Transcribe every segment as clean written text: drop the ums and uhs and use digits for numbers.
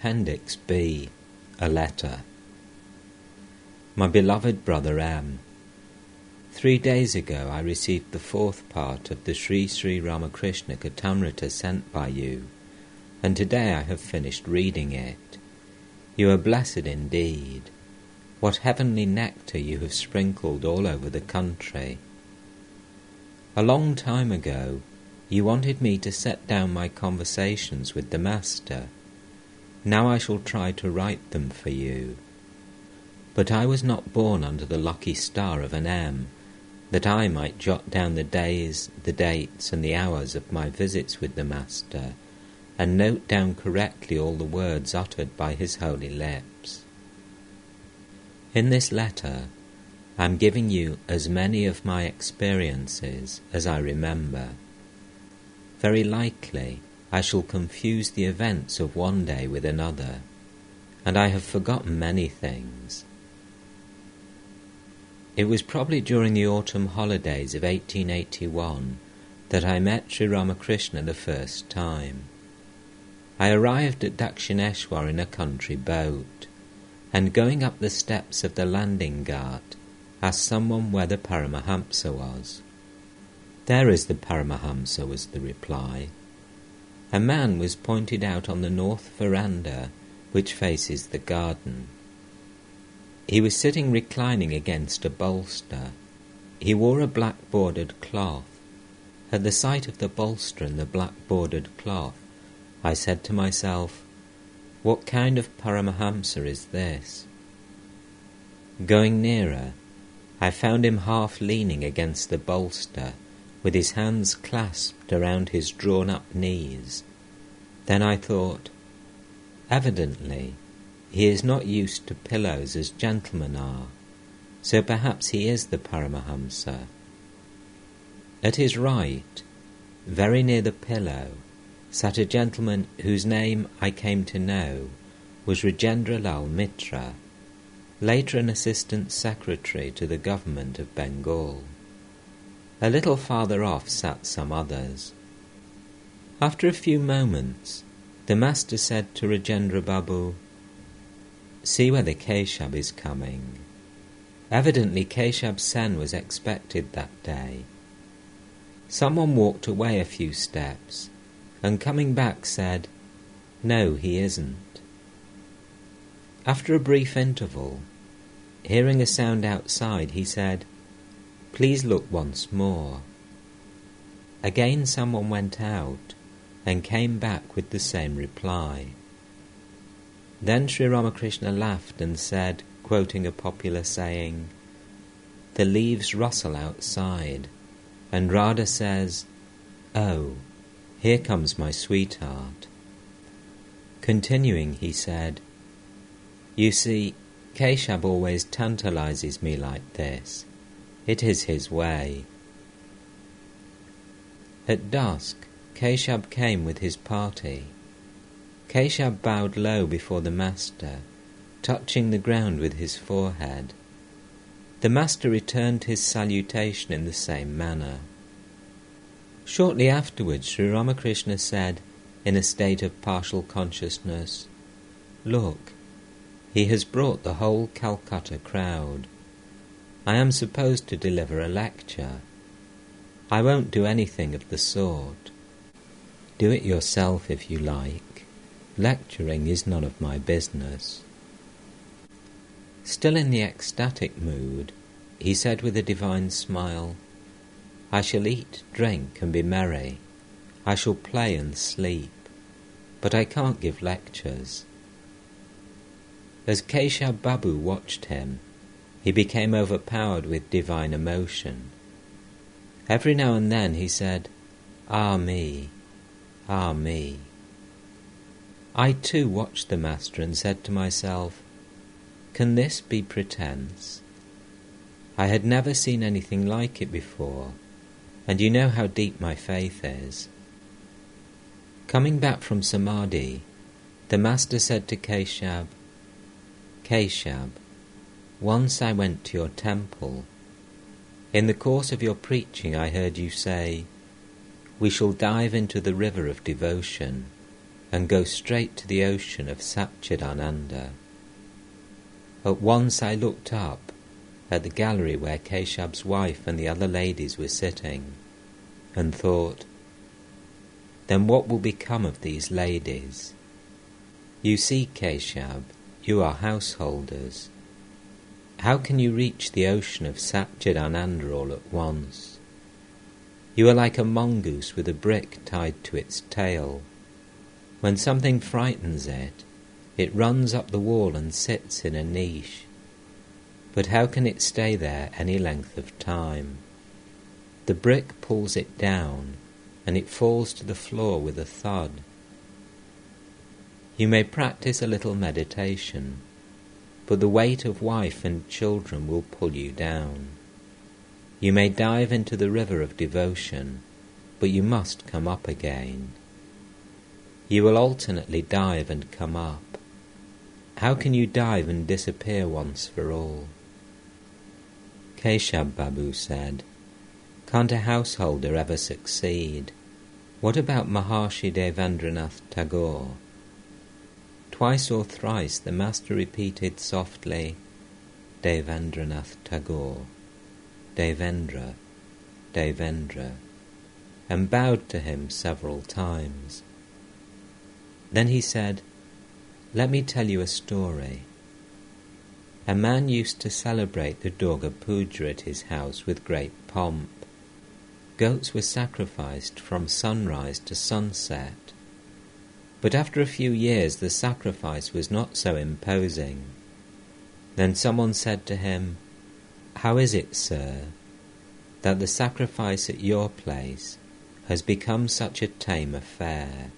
Appendix B, a letter. My beloved brother M, 3 days ago I received the 4th part of the Sri Sri Ramakrishna Kathamrita sent by you, and today I have finished reading it. You are blessed indeed. What heavenly nectar you have sprinkled all over the country. A long time ago, you wanted me to set down my conversations with the Master. Now I shall try to write them for you. But I was not born under the lucky star of an M, that I might jot down the days, the dates, and the hours of my visits with the Master, and note down correctly all the words uttered by his holy lips. In this letter, I am giving you as many of my experiences as I remember. Very likely, I shall confuse the events of one day with another, and I have forgotten many things. It was probably during the autumn holidays of 1881 that I met Sri Ramakrishna the first time. I arrived at Dakshineshwar in a country boat, and going up the steps of the landing ghat, asked someone where the Paramahamsa was. "There is the Paramahamsa," was the reply. A man was pointed out on the north veranda, which faces the garden. He was sitting reclining against a bolster. He wore a black-bordered cloth. At the sight of the bolster and the black-bordered cloth, I said to myself, "What kind of Paramahamsa is this?" Going nearer, I found him half leaning against the bolster, with his hands clasped around his drawn-up knees. Then I thought, evidently, he is not used to pillows as gentlemen are, so perhaps he is the Paramahamsa. At his right, very near the pillow, sat a gentleman whose name I came to know was Rajendra Lal Mitra, later an assistant secretary to the government of Bengal. A little farther off sat some others. After a few moments, the Master said to Rajendra Babu, "See whether Keshab is coming." Evidently Keshab Sen was expected that day. Someone walked away a few steps, and coming back said, "No, he isn't." After a brief interval, hearing a sound outside, he said, "Please look once more." Again someone went out and came back with the same reply. Then Sri Ramakrishna laughed and said, quoting a popular saying, "The leaves rustle outside, and Radha says, 'Oh, here comes my sweetheart.'" Continuing, he said, "You see, Keshab always tantalizes me like this. It is his way." At dusk, Keshab came with his party. Keshab bowed low before the Master, touching the ground with his forehead. The Master returned his salutation in the same manner. Shortly afterwards, Sri Ramakrishna said, in a state of partial consciousness, "Look, he has brought the whole Calcutta crowd. I am supposed to deliver a lecture. I won't do anything of the sort. Do it yourself if you like. Lecturing is none of my business." Still in the ecstatic mood, he said with a divine smile, "I shall eat, drink, and be merry. I shall play and sleep, but I can't give lectures." As Keshab Babu watched him, he became overpowered with divine emotion. Every now and then he said, "Ah me, ah me." I too watched the Master and said to myself, "Can this be pretense?" I had never seen anything like it before, and you know how deep my faith is. Coming back from Samadhi, the Master said to Keshab, "Keshab, once I went to your temple. In the course of your preaching I heard you say, 'We shall dive into the river of devotion, and go straight to the ocean of Satchidananda. At once I looked up at the gallery where Keshab's wife and the other ladies were sitting, and thought, then what will become of these ladies? You see, Keshab, you are householders. How can you reach the ocean of Satchidananda all at once? You are like a mongoose with a brick tied to its tail. When something frightens it, it runs up the wall and sits in a niche. But how can it stay there any length of time? The brick pulls it down, and it falls to the floor with a thud. You may practice a little meditation, but the weight of wife and children will pull you down. You may dive into the river of devotion, but you must come up again. You will alternately dive and come up. How can you dive and disappear once for all? Keshab Babu said, can't a householder ever succeed? What about Maharshi Devendranath Tagore? Twice or thrice the master repeated softly, Devendranath Tagore, Devendra, Devendra, and bowed to him several times. Then he said, let me tell you a story. A man used to celebrate the Durga Puja at his house with great pomp. Goats were sacrificed from sunrise to sunset. But after a few years the sacrifice was not so imposing. Then someone said to him, how is it, sir, that the sacrifice at your place has become such a tame affair?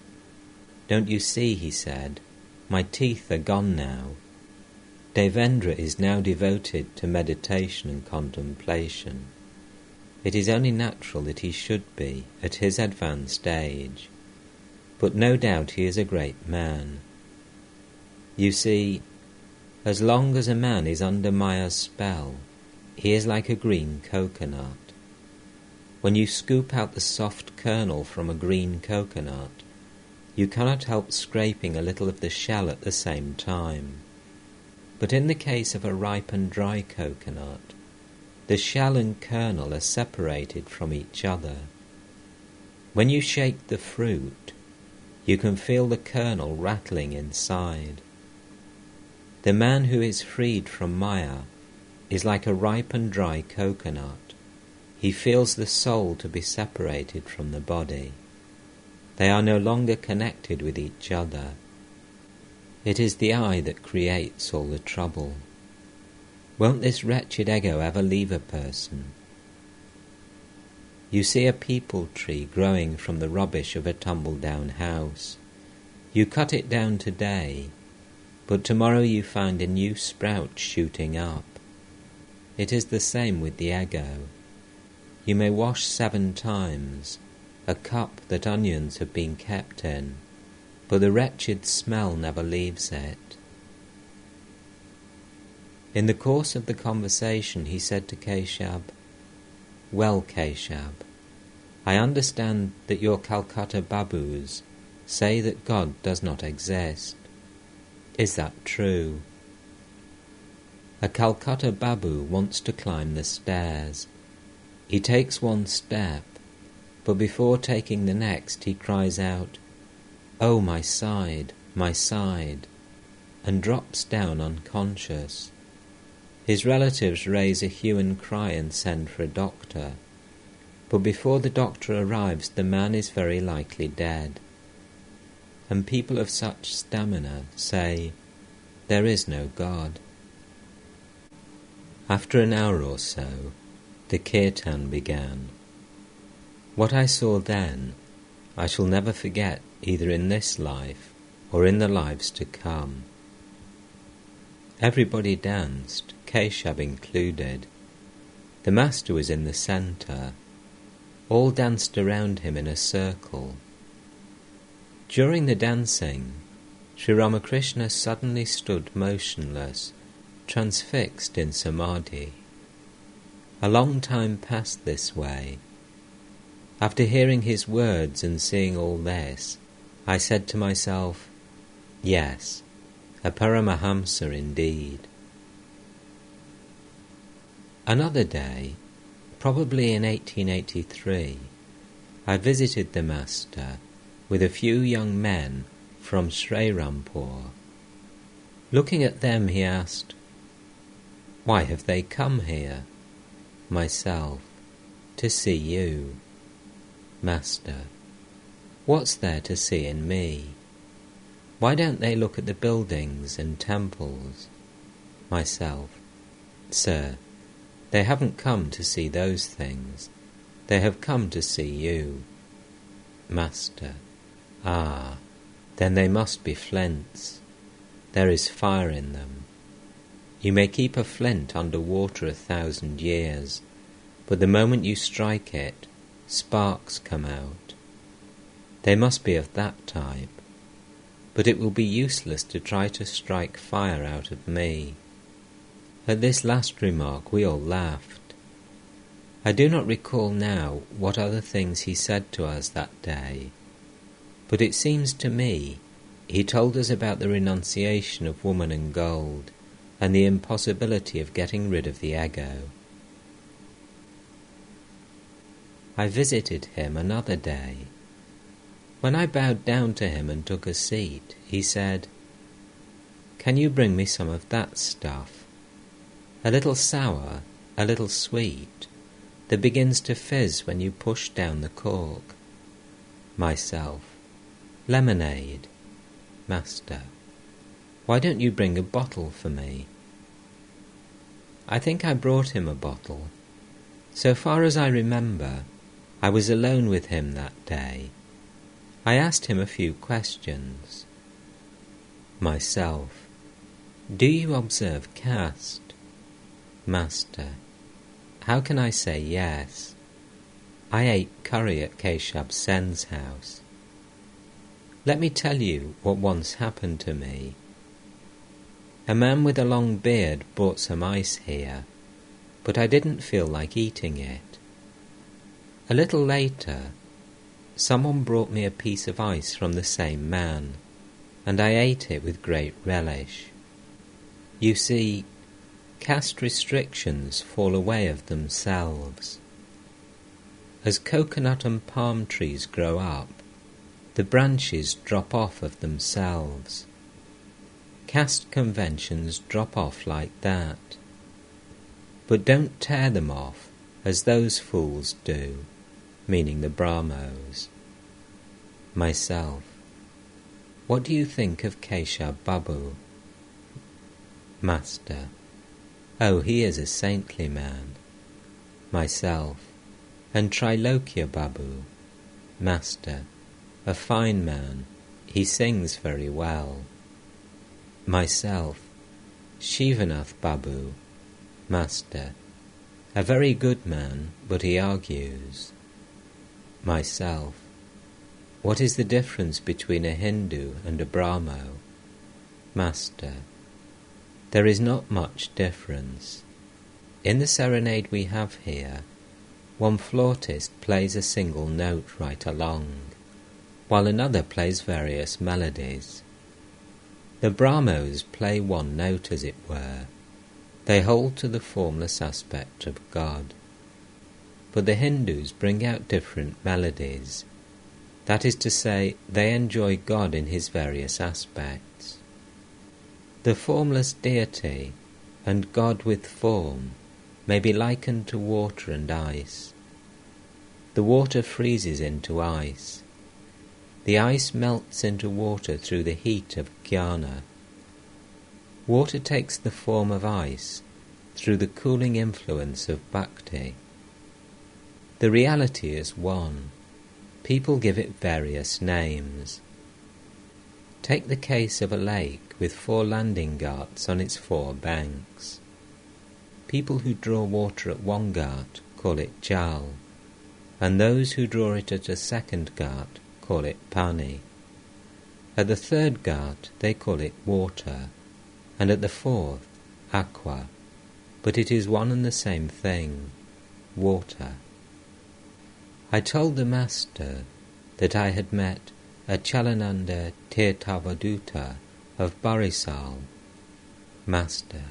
Don't you see, he said, my teeth are gone now. Devendra is now devoted to meditation and contemplation. It is only natural that he should be at his advanced age, but no doubt he is a great man. You see, as long as a man is under Maya's spell, he is like a green coconut. When you scoop out the soft kernel from a green coconut, you cannot help scraping a little of the shell at the same time. But in the case of a ripe and dry coconut, the shell and kernel are separated from each other. When you shake the fruit, you can feel the kernel rattling inside. The man who is freed from Maya is like a ripe and dry coconut. He feels the soul to be separated from the body. They are no longer connected with each other. It is the I that creates all the trouble. Won't this wretched ego ever leave a person? You see a peepal tree growing from the rubbish of a tumble-down house. You cut it down today, but tomorrow you find a new sprout shooting up. It is the same with the ego. You may wash 7 times a cup that onions have been kept in, but the wretched smell never leaves it. In the course of the conversation he said to Keshab, well, Keshab, I understand that your Calcutta Babus say that God does not exist. Is that true? A Calcutta Babu wants to climb the stairs. He takes 1 step, but before taking the next he cries out, oh, my side, and drops down unconscious. His relatives raise a hue and cry and send for a doctor, but before the doctor arrives the man is very likely dead. And people of such stamina say, there is no God. After an hour or so, the kirtan began. What I saw then, I shall never forget either in this life or in the lives to come. Everybody danced, Keshab included. The master was in the centre. All danced around him in a circle. During the dancing, Sri Ramakrishna suddenly stood motionless, transfixed in samadhi. A long time passed this way. After hearing his words and seeing all this, I said to myself, yes, a Paramahamsa indeed. Another day, probably in 1883, I visited the Master with a few young men from Srirampur. Looking at them, he asked, "Why have they come here?" Myself, "To see you." Master, "What's there to see in me? Why don't they look at the buildings and temples?" Myself, "Sir, they haven't come to see those things. They have come to see you." Master, "Ah, then they must be flints. There is fire in them. You may keep a flint under water 1,000 years, but the moment you strike it, sparks come out. They must be of that type, but it will be useless to try to strike fire out of me." At this last remark we all laughed. I do not recall now what other things he said to us that day, but it seems to me he told us about the renunciation of woman and gold and the impossibility of getting rid of the ego. I visited him another day. When I bowed down to him and took a seat, he said, "Can you bring me some of that stuff? A little sour, a little sweet, that begins to fizz when you push down the cork." Myself, "Lemonade." Master, "Why don't you bring a bottle for me?" I think I brought him a bottle. So far as I remember, I was alone with him that day. I asked him a few questions. Myself, "Do you observe caste?" Master, "How can I say yes? I ate curry at Keshab Sen's house. Let me tell you what once happened to me. A man with a long beard brought some ice here, but I didn't feel like eating it. A little later, someone brought me a piece of ice from the same man, and I ate it with great relish. You see, caste restrictions fall away of themselves. As coconut and palm trees grow up, the branches drop off of themselves. Caste conventions drop off like that. But don't tear them off as those fools do, meaning the Brahmos." Myself, "What do you think of Keshab Babu?" Master, "Oh, he is a saintly man." Myself, "And Trilokya Babu?" Master, "A fine man. He sings very well." Myself, "Shivanath Babu?" Master, "A very good man, but he argues." Myself, "What is the difference between a Hindu and a Brahmo?" Master, "There is not much difference. In the serenade we have here, one flautist plays a single note right along, while another plays various melodies. The Brahmos play one note, as it were. They hold to the formless aspect of God. But the Hindus bring out different melodies. That is to say, they enjoy God in his various aspects. The formless deity and God with form may be likened to water and ice. The water freezes into ice. The ice melts into water through the heat of jnana. Water takes the form of ice through the cooling influence of bhakti. The reality is one. People give it various names. Take the case of a lake with 4 landing ghats on its 4 banks. People who draw water at one ghat call it jal, and those who draw it at a second ghat call it pani. At the 3rd ghat they call it water, and at the 4th, aqua, but it is one and the same thing, water. I told the Master that I had met Achalananda Tirthavaduta of Barisal. Master: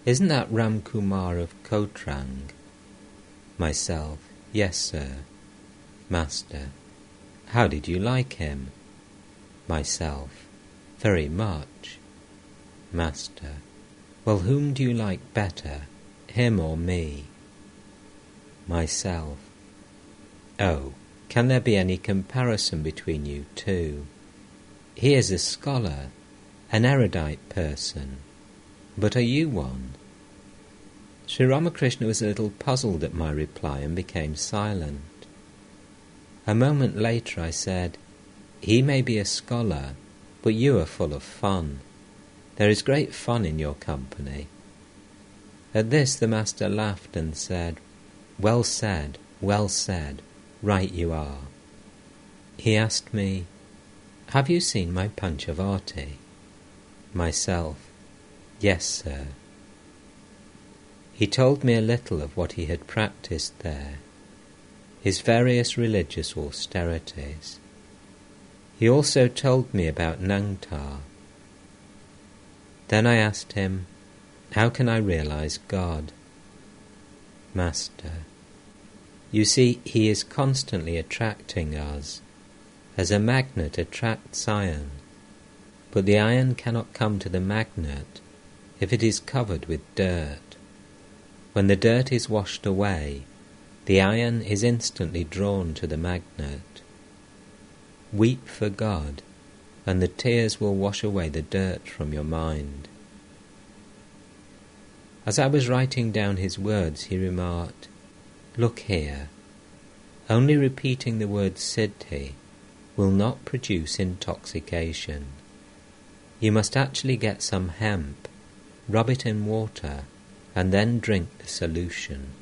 Isn't that Ramkumar of Kotrang? Myself: Yes, sir. Master: How did you like him? Myself: Very much. Master: Well, whom do you like better, him or me? Myself: Oh, can there be any comparison between you two? He is a scholar, an erudite person, but are you one? Sri Ramakrishna was a little puzzled at my reply and became silent. A moment later I said, He may be a scholar, but you are full of fun. There is great fun in your company. At this the master laughed and said, Well said, right you are. He asked me, Have you seen my Panchavati? Myself: Yes, sir. He told me a little of what he had practiced there, his various religious austerities. He also told me about Nangtar. Then I asked him, How can I realize God? Master: You see, he is constantly attracting us, as a magnet attracts iron, but the iron cannot come to the magnet if it is covered with dirt. When the dirt is washed away, the iron is instantly drawn to the magnet. Weep for God, and the tears will wash away the dirt from your mind. As I was writing down his words, he remarked, Look here, only repeating the word Siddhi will not produce intoxication. You must actually get some hemp, rub it in water, and then drink the solution.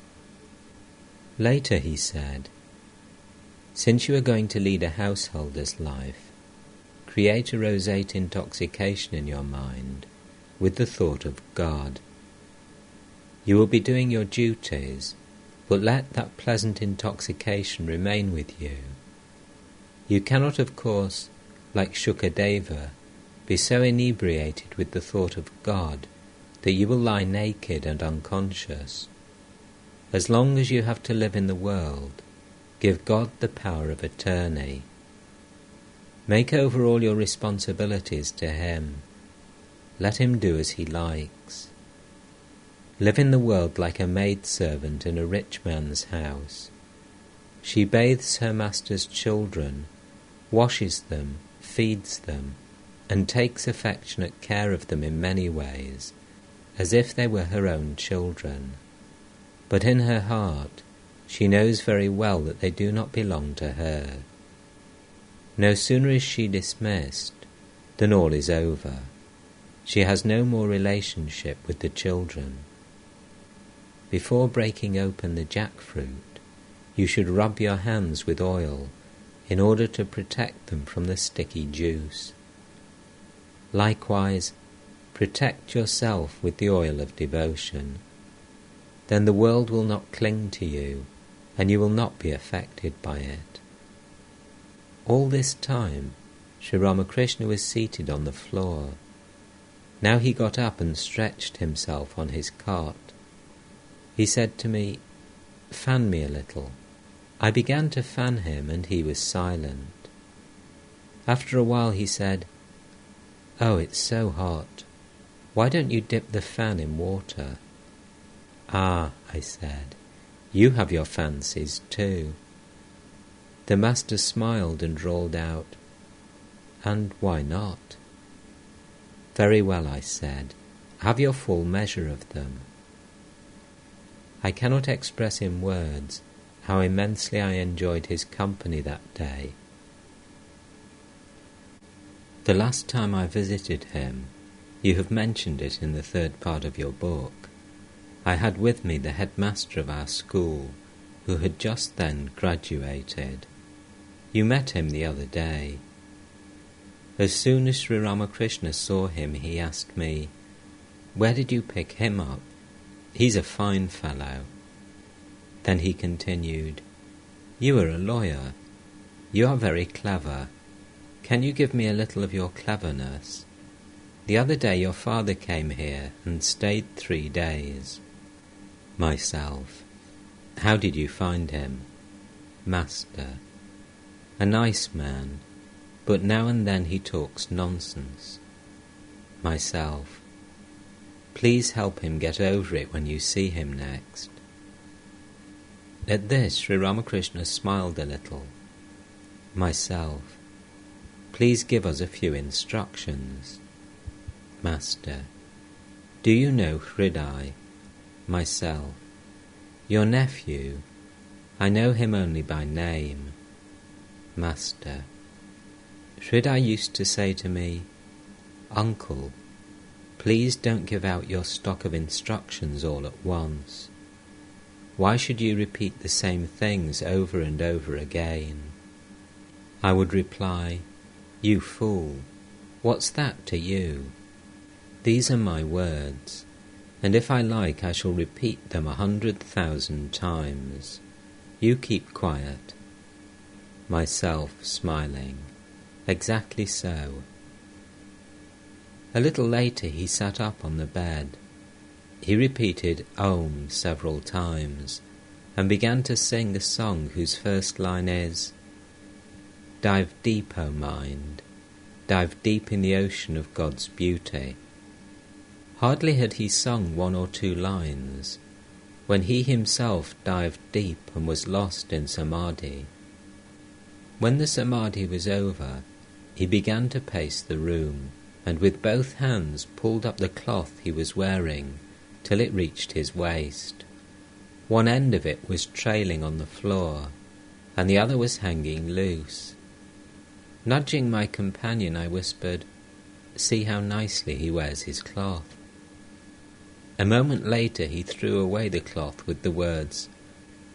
Later he said, Since you are going to lead a householder's life, create a roseate intoxication in your mind with the thought of God. You will be doing your duties, but let that pleasant intoxication remain with you. You cannot, of course, like Shukadeva, be so inebriated with the thought of God that you will lie naked and unconscious. As long as you have to live in the world, give God the power of attorney. Make over all your responsibilities to Him. Let Him do as He likes. Live in the world like a maidservant in a rich man's house. She bathes her master's children, washes them, feeds them, and takes affectionate care of them in many ways, as if they were her own children. But in her heart, she knows very well that they do not belong to her. No sooner is she dismissed than all is over. She has no more relationship with the children. Before breaking open the jackfruit, you should rub your hands with oil in order to protect them from the sticky juice. Likewise, protect yourself with the oil of devotion. Then the world will not cling to you, and you will not be affected by it. All this time, Sri Ramakrishna was seated on the floor. Now he got up and stretched himself on his cot. He said to me, "Fan me a little." I began to fan him, and he was silent. After a while he said, "Oh, it's so hot. Why don't you dip the fan in water?" "Ah," I said, "you have your fancies too." The master smiled and drawled out, "And why not?" "Very well," I said, "have your full measure of them." I cannot express in words how immensely I enjoyed his company that day. The last time I visited him, you have mentioned it in the third part of your book, I had with me the headmaster of our school, who had just then graduated. You met him the other day. As soon as Sri Ramakrishna saw him, he asked me, "Where did you pick him up? He's a fine fellow." Then he continued, "You are a lawyer. You are very clever. can you give me a little of your cleverness? The other day your father came here and stayed 3 days. Myself. How did you find him? Master. A nice man, but now and then he talks nonsense. Myself. Please help him get over it when you see him next. At this, Sri Ramakrishna smiled a little. Myself. Please give us a few instructions. Master. Do you know Hridai? Myself. Your nephew. I know him only by name. Master. Hridai used to say to me, Uncle, please don't give out your stock of instructions all at once. Why should you repeat the same things over and over again? I would reply, You fool, what's that to you? These are my words, and if I like I shall repeat them 100,000 times. You keep quiet. Myself, smiling. Exactly so. A little later he sat up on the bed. He repeated Om several times, and began to sing a song whose first line is, Dive deep, O mind, dive deep in the ocean of God's beauty. Hardly had he sung 1 or 2 lines, when he himself dived deep and was lost in samadhi. When the samadhi was over, he began to pace the room, and with both hands pulled up the cloth he was wearing till it reached his waist. One end of it was trailing on the floor, and the other was hanging loose. Nudging my companion, I whispered, See how nicely he wears his cloth. A moment later he threw away the cloth with the words,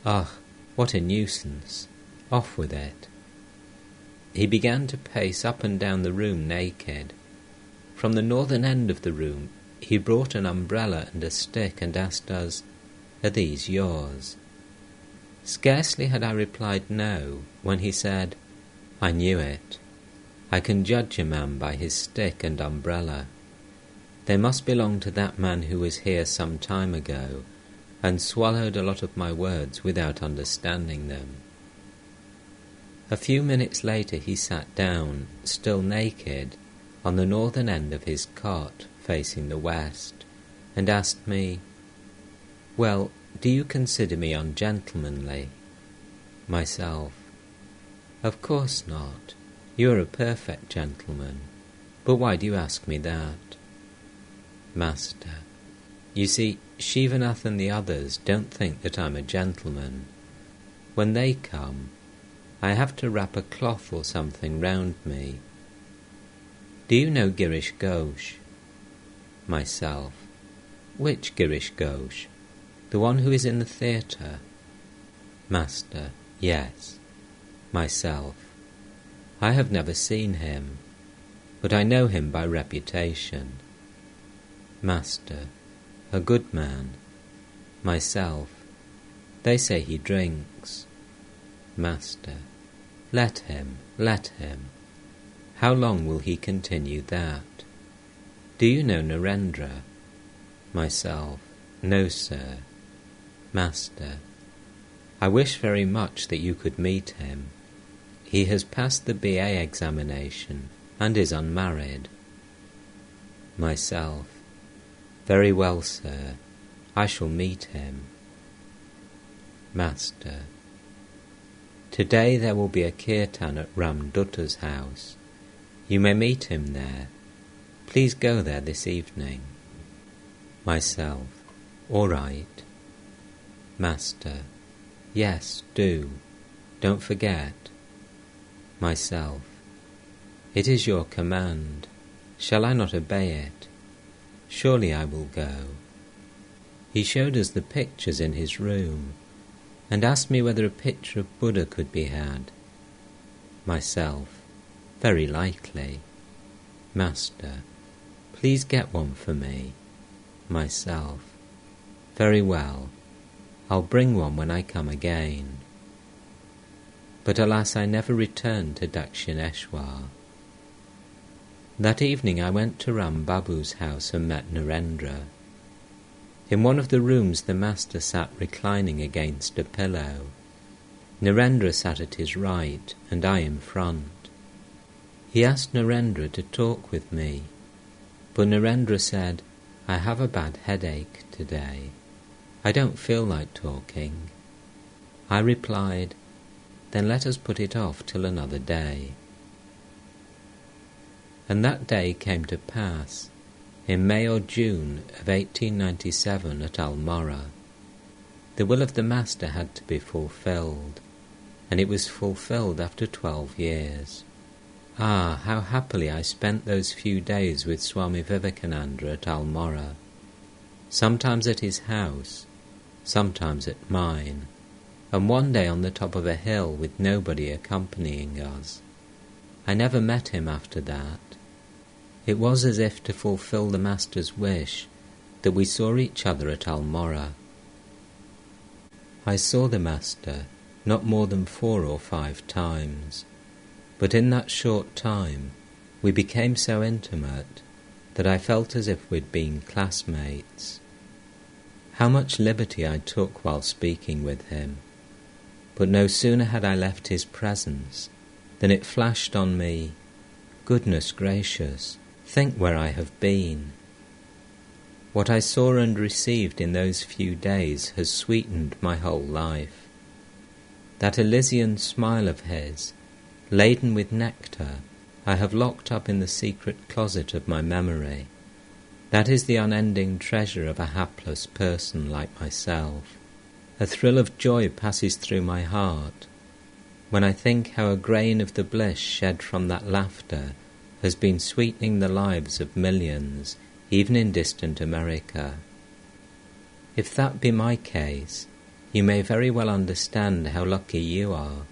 Ah, what a nuisance! Off with it. He began to pace up and down the room naked. From the northern end of the room he brought an umbrella and a stick and asked us, Are these yours? Scarcely had I replied no, when he said, I knew it. I can judge a man by his stick and umbrella. They must belong to that man who was here some time ago, and swallowed a lot of my words without understanding them. A few minutes later he sat down, still naked, on the northern end of his cot, facing the west, and asked me, Well, do you consider me ungentlemanly? Myself. Of course not. You are a perfect gentleman. But why do you ask me that? Master. You see, Shivanath and the others don't think that I'm a gentleman. When they come, I have to wrap a cloth or something round me. Do you know Girish Ghosh? Myself. Which Girish Ghosh? The one who is in the theatre? Master. Yes. Myself. I have never seen him, but I know him by reputation. Master. A good man. Myself. They say he drinks. Master. Let him, let him. How long will he continue that? Do you know Narendra? Myself. No, sir. Master. I wish very much that you could meet him. He has passed the BA examination and is unmarried. Myself. Very well, sir. I shall meet him. Master. Today there will be a kirtan at Ram Dutta's house. You may meet him there. Please go there this evening. Myself. All right. Master. Yes, do. Don't forget. Myself. It is your command. Shall I not obey it? Surely I will go. He showed us the pictures in his room, and asked me whether a picture of Buddha could be had. Myself. Very likely. Master. Please get one for me. Myself. Very well. I'll bring one when I come again. But alas, I never returned to Dakshineshwar. That evening I went to Ram Babu's house and met Narendra. In one of the rooms the master sat reclining against a pillow. Narendra sat at his right and I in front. He asked Narendra to talk with me, but Narendra said, "I have a bad headache today. I don't feel like talking." I replied, "Then let us put it off till another day." And that day came to pass, in May or June of 1897 at Almora. The will of the Master had to be fulfilled, and it was fulfilled after 12 years. Ah, how happily I spent those few days with Swami Vivekananda at Almora, sometimes at his house, sometimes at mine, and one day on the top of a hill with nobody accompanying us. I never met him after that. It was as if to fulfill the Master's wish that we saw each other at Almora. I saw the Master not more than 4 or 5 times, but in that short time we became so intimate that I felt as if we'd been classmates. How much liberty I took while speaking with him, but no sooner had I left his presence than it flashed on me, "Goodness gracious, think where I have been." What I saw and received in those few days has sweetened my whole life. That Elysian smile of his, laden with nectar, I have locked up in the secret closet of my memory. That is the unending treasure of a hapless person like myself. A thrill of joy passes through my heart when I think how a grain of the bliss shed from that laughter has been sweetening the lives of millions, even in distant America. If that be my case, you may very well understand how lucky you are